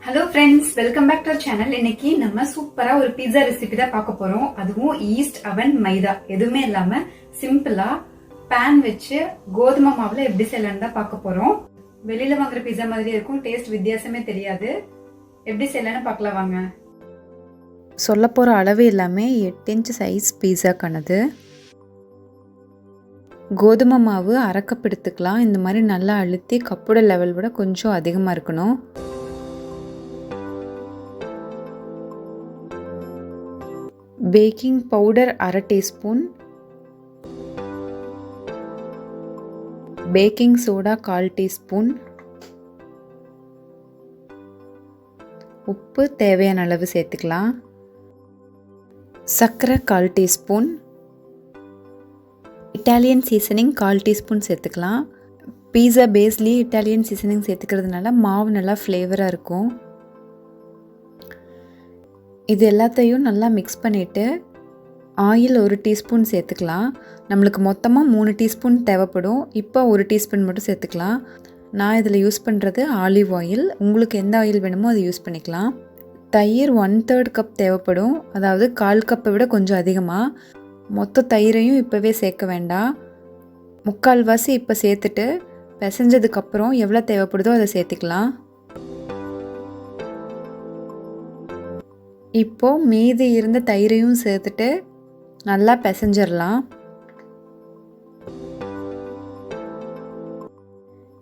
Hello friends, welcome back to channel. இன்னைக்கு நம்ம சூப்பரா ஒரு பீட்சா ரெசிபி தான் பார்க்க போறோம். அதுவும் ஈஸ்ட் அவன் மைதா எதுவுமே இல்லாம சிம்பிளா பேன் வச்சு கோதுமை மாவுல எப்படி செய்யலாம்னு தான் பார்க்க போறோம். வெளியில வாங்குற பீட்சா மாதிரி இருக்கும், டேஸ்ட் வித்தியாசமே தெரியாது. எப்படி செய்யலாம்னு பார்க்கலாம் வாங்க. சொல்ல போகிற அளவு எல்லாமே 8 இன்ச் சைஸ் பீஸாக்கானது. கோதுமை மாவு அரை கப் எடுத்துக்கலாம். இந்த மாதிரி நல்லா அழுத்தி கப்போட லெவல் விட கொஞ்சம் அதிகமாக இருக்கணும். பேக்கிங் பவுடர் அரை டீஸ்பூன், பேக்கிங் சோடா 1/4 டீஸ்பூன், உப்பு தேவையான அளவு சேர்த்துக்கலாம், சர்க்கரை 1/4 டீஸ்பூன், இட்டாலியன் சீசனிங் 1/4 டீஸ்பூன் சேர்த்துக்கலாம். பீஸா பேஸ்லேயே இட்டாலியன் சீசனிங் சேர்த்துக்கிறதுனால மாவு நல்லா ஃப்ளேவராக இருக்கும். இது எல்லாத்தையும் நல்லா மிக்ஸ் பண்ணிவிட்டு ஆயில் 1 டீஸ்பூன் சேர்த்துக்கலாம். நம்மளுக்கு மொத்தமாக 3 டீஸ்பூன் தேவைப்படும். இப்போ 1 டீஸ்பூன் மட்டும் சேர்த்துக்கலாம். நான் இதில் யூஸ் பண்ணுறது ஆலிவ் ஆயில். உங்களுக்கு எந்த ஆயில் வேணுமோ அதை யூஸ் பண்ணிக்கலாம். தயிர் 1/3 கப் தேவைப்படும், அதாவது 1/4 கப்பை விட கொஞ்சம் அதிகமாக. மொத்த தயிரையும் இப்போவே சேர்க்க வேண்டாம், 3/4 வாசி இப்போ சேர்த்துட்டு பிசைஞ்சதுக்கப்புறம் எவ்வளோ தேவைப்படுதோ அதை சேர்த்துக்கலாம். இப்போது மீதி இருந்த தயிரையும் சேர்த்துட்டு நல்லா பிசைஞ்சிடலாம்.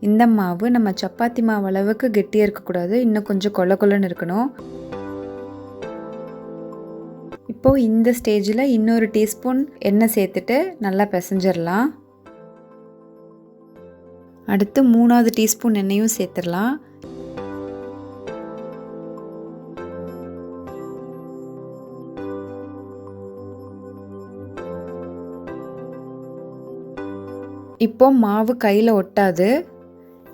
இந்த மாவு நம்ம சப்பாத்தி மாவு அளவுக்கு கெட்டியாக இருக்கக்கூடாது, இன்னும் கொஞ்சம் கொல கொலன்னு இருக்கணும். இப்போது இந்த ஸ்டேஜில் இன்னொரு டீஸ்பூன் எண்ணெய் சேர்த்துட்டு நல்லா பிசைஞ்சிடலாம். அடுத்து 3வது டீஸ்பூன் எண்ணெயும் சேர்த்துடலாம். இப்போ மாவு கையில் ஒட்டாது.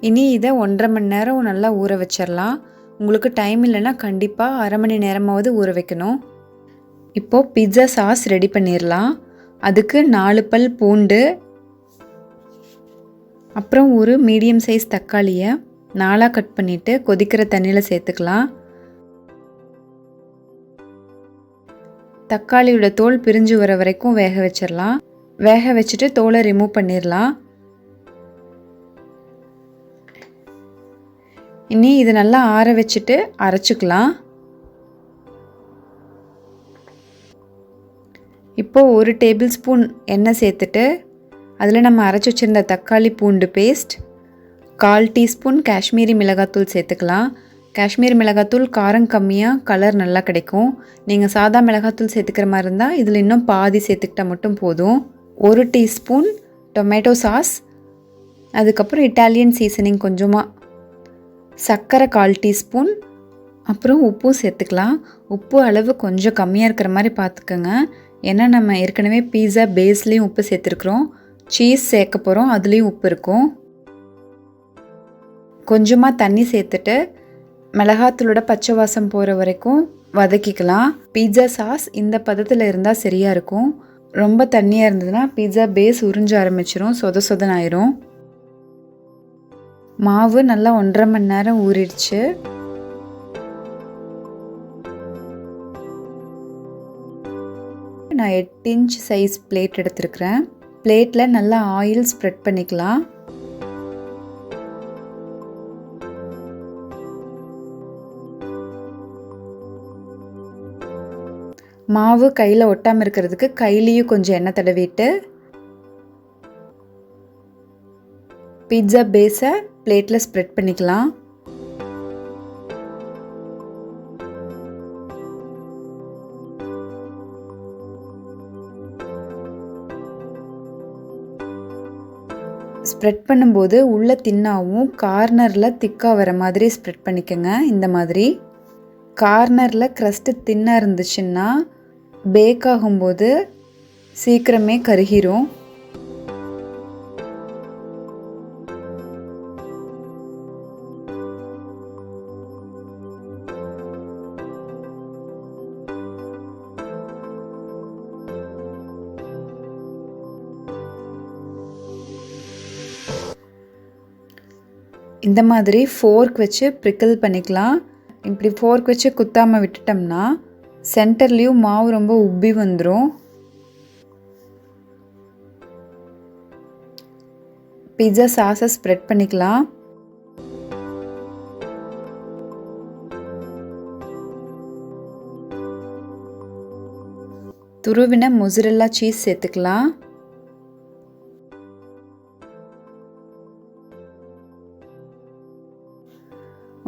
இனி இதை 1.5 மணி நேரம் நல்லா ஊற வச்சிடலாம். உங்களுக்கு டைம் இல்லைன்னா கண்டிப்பாக அரை மணி நேரமாவது ஊற வைக்கணும். இப்போது பிட்ஸா சாஸ் ரெடி பண்ணிடலாம். அதுக்கு 4 பல் பூண்டு, அப்புறம் ஒரு மீடியம் சைஸ் தக்காளியை 4ஆக கட் பண்ணிவிட்டு கொதிக்கிற தண்ணியில் சேர்த்துக்கலாம். தக்காளியோட தோல் பிரிஞ்சு வர வரைக்கும் வேக வச்சிடலாம். வேக வச்சுட்டு தோலை ரிமூவ் பண்ணிடலாம். இனி இது நல்லா ஆற வச்சுட்டு அரைச்சிக்கலாம். இப்போது 1 டேபிள் ஸ்பூன் எண்ணெய் சேர்த்துட்டு அதில் நம்ம அரைச்சி வச்சுருந்த தக்காளி பூண்டு பேஸ்ட், 1/4 டீஸ்பூன் காஷ்மீரி மிளகாத்தூள் சேர்த்துக்கலாம். காஷ்மீரி மிளகாத்தூள் காரம் கம்மியாக கலர் நல்லா கிடைக்கும். நீங்கள் சாதா மிளகாத்தூள் சேர்த்துக்கிற மாதிரி இருந்தால் இதில் இன்னும் பாதி சேர்த்துக்கிட்டால் மட்டும் போதும். 1 டீஸ்பூன் டொமேட்டோ சாஸ், அதுக்கப்புறம் இட்டாலியன் சீசனிங் கொஞ்சமாக, சர்க்கரை 1/4 டீஸ்பூன், அப்புறம் உப்பும் சேர்த்துக்கலாம். உப்பு அளவு கொஞ்சம் கம்மியாக இருக்கிற மாதிரி பார்த்துக்கோங்க, ஏன்னா நம்ம ஏற்கனவே பீஸா பேஸ்லேயும் உப்பு சேர்த்துருக்குறோம், சீஸ் சேர்க்க போகிறோம், அதுலேயும் உப்பு இருக்கும். கொஞ்சமாக தண்ணி சேர்த்துட்டு மிளகாத்தூளோட பச்சை வாசம் போகிற வரைக்கும் வதக்கிக்கலாம். பீட்சா சாஸ் இந்த பதத்தில் இருந்தால் சரியாக இருக்கும். ரொம்ப தண்ணியாக இருந்ததுன்னா பீட்சா பேஸ் உறிஞ்ச ஆரம்பிச்சிரும், சொத சொதன்னு ஆயிரும். மாவு நல்லா 1.5 மணி நேரம் ஊறிடுச்சு. நான் 8 இன்ச் சைஸ் பிளேட் எடுத்துருக்கிறேன். பிளேட்டில் நல்லா ஆயில் ஸ்ப்ரெட் பண்ணிக்கலாம். மாவு கையில் ஒட்டாமல் இருக்கிறதுக்கு கையிலையும் கொஞ்சம் எண்ணெய் தடவிட்டு பீட்சா பேஸை பிளேட்டில் ஸ்ப்ரெட் பண்ணிக்கலாம். ஸ்ப்ரெட் பண்ணும்போது உள்ளே தின்னாவும் கார்னரில் திக்காக வர மாதிரி ஸ்ப்ரெட் பண்ணிக்கோங்க. இந்த மாதிரி கார்னரில் க்ரஸ்ட்டு தின்னாக இருந்துச்சுன்னா பேக் ஆகும்போது சீக்கிரமே கருகிரும். இந்த மாதிரி ஃபோர்க் வச்சு ப்ரிக்கிள் பண்ணிக்கலாம். இப்படி ஃபோர்க் வச்சு குத்தாமல் விட்டுட்டோம்னா சென்டர்லேயும் மாவு ரொம்ப உப்பி வந்துடும். பிட்ஸா சாஸை ஸ்ப்ரெட் பண்ணிக்கலாம். துருவின மொசரெல்லா சீஸ் சேர்த்துக்கலாம்.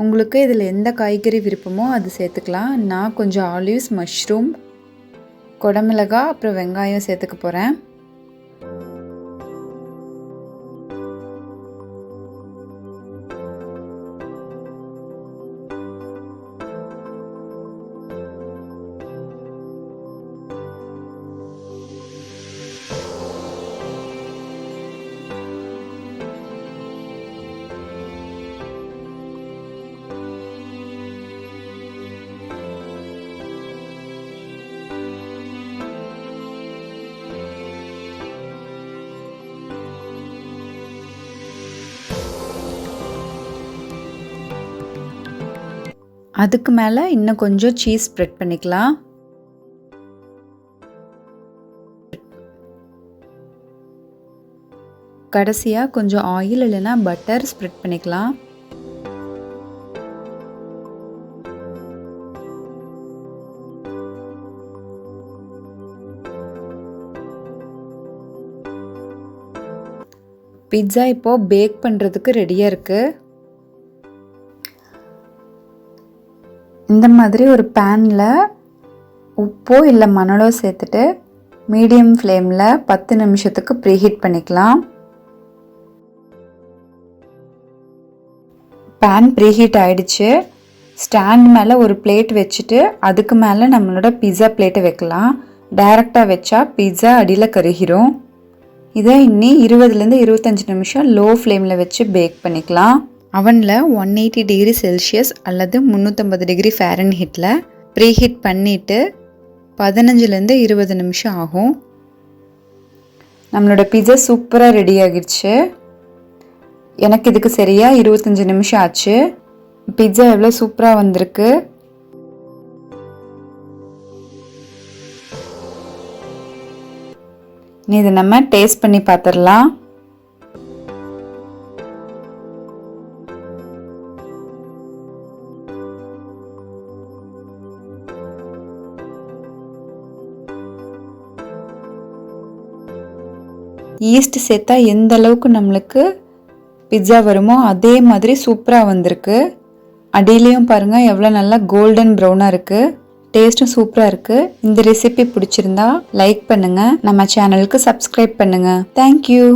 உங்களுக்கு இதில் எந்த காய்கறி விருப்பமோ அது சேர்த்துக்கலாம். நான் கொஞ்சம் ஆலிவ்ஸ், மஷ்ரூம், குடமிளகாய் அப்புறம் வெங்காயம் சேர்த்துக்க போகிறேன். அதுக்கு மேலே இன்னும் கொஞ்சம் சீஸ் ஸ்ப்ரெட் பண்ணிக்கலாம். கடைசியாக கொஞ்சம் ஆயில் இல்லைன்னா பட்டர் ஸ்ப்ரெட் பண்ணிக்கலாம். பிட்ஸா இப்போது பேக் பண்ணுறதுக்கு ரெடியாக இருக்குது. இந்த மாதிரி ஒரு பேனில் உப்போ இல்லை மணலோ சேர்த்துட்டு மீடியம் ஃப்ளேமில் 10 நிமிஷத்துக்கு ப்ரீஹீட் பண்ணிக்கலாம். பேன் ப்ரீஹீட் ஆகிடுச்சு. ஸ்டாண்ட் மேலே ஒரு பிளேட் வச்சுட்டு அதுக்கு மேலே நம்மளோட பிட்ஸா பிளேட்டை வைக்கலாம். டைரெக்டாக வச்சா பிட்ஸா அடியில் கருகிரும். இதை இன்னி 20லேருந்து 25 நிமிஷம் லோ ஃப்ளேமில் வச்சு பேக் பண்ணிக்கலாம். அவனில் 180 டிகிரி செல்சியஸ் அல்லது 350 டிகிரி ஃபாரன்ஹீட்டில் ப்ரீஹீட் பண்ணிவிட்டு 15லேருந்து 20 நிமிஷம் ஆகும். நம்மளோட பிட்ஸா சூப்பராக ரெடி ஆகிடுச்சு. எனக்கு இதுக்கு சரியாக 25 நிமிஷம் ஆச்சு. பிட்ஸா எவ்வளோ சூப்பராக வந்திருக்கு. இதை நம்ம டேஸ்ட் பண்ணி பார்த்துடலாம். ஈஸ்ட் சேர்த்தா எந்த அளவுக்கு நம்மளுக்கு பிட்ஸா வருமோ அதே மாதிரி சூப்பராக வந்திருக்கு. அடியிலையும் பாருங்கள் எவ்வளோ நல்லா கோல்டன் ப்ரௌனாக இருக்குது. டேஸ்ட்டும் சூப்பராக இருக்குது. இந்த ரெசிபி பிடிச்சிருந்தா லைக் பண்ணுங்கள். நம்ம சேனலுக்கு சப்ஸ்கிரைப் பண்ணுங்கள். தேங்க்யூ.